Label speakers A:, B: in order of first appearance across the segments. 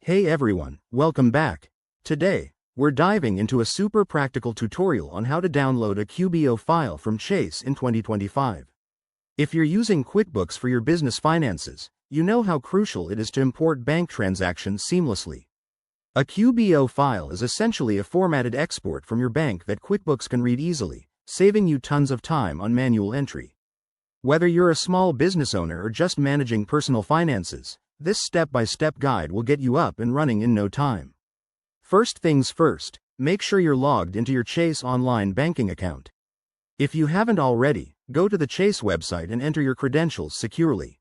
A: Hey everyone, welcome back. Today, we're diving into a super practical tutorial on how to download a QBO file from Chase in 2025. If you're using QuickBooks for your business finances, you know how crucial it is to import bank transactions seamlessly. A QBO file is essentially a formatted export from your bank that QuickBooks can read easily, saving you tons of time on manual entry. Whether you're a small business owner or just managing personal finances, this step-by-step guide will get you up and running in no time. First things first, make sure you're logged into your Chase online banking account. If you haven't already, go to the Chase website and enter your credentials securely.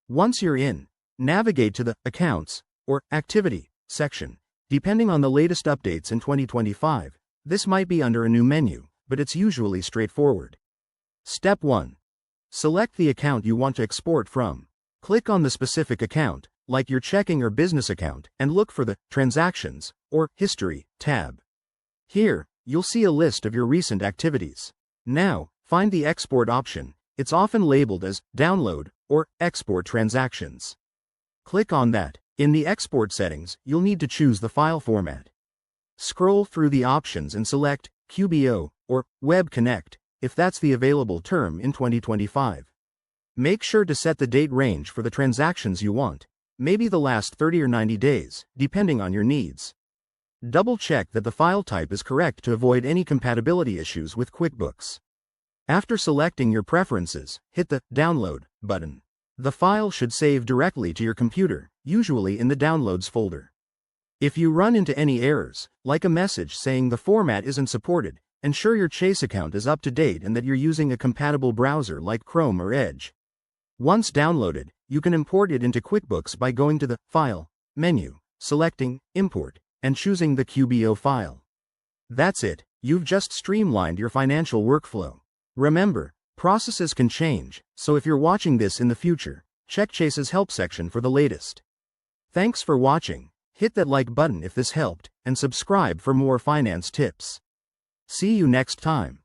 A: Once you're in, navigate to the Accounts or Activity section. Depending on the latest updates in 2025, this might be under a new menu, but it's usually straightforward. Step 1. Select the account you want to export from. Click on the specific account, like your checking or business account, and look for the Transactions or History tab. Here, you'll see a list of your recent activities. Now, find the Export option. It's often labeled as Download or Export Transactions. Click on that. In the export settings, you'll need to choose the file format. Scroll through the options and select QBO or Web Connect, if that's the available term in 2025. Make sure to set the date range for the transactions you want, maybe the last 30 or 90 days, depending on your needs. Double-check that the file type is correct to avoid any compatibility issues with QuickBooks. After selecting your preferences, hit the Download button. The file should save directly to your computer, usually in the Downloads folder. If you run into any errors, like a message saying the format isn't supported, ensure your Chase account is up to date and that you're using a compatible browser like Chrome or Edge. Once downloaded, you can import it into QuickBooks by going to the File menu, selecting Import, and choosing the QBO file. That's it, you've just streamlined your financial workflow. Remember, processes can change, so if you're watching this in the future, check Chase's help section for the latest. Thanks for watching, hit that like button if this helped, and subscribe for more finance tips. See you next time.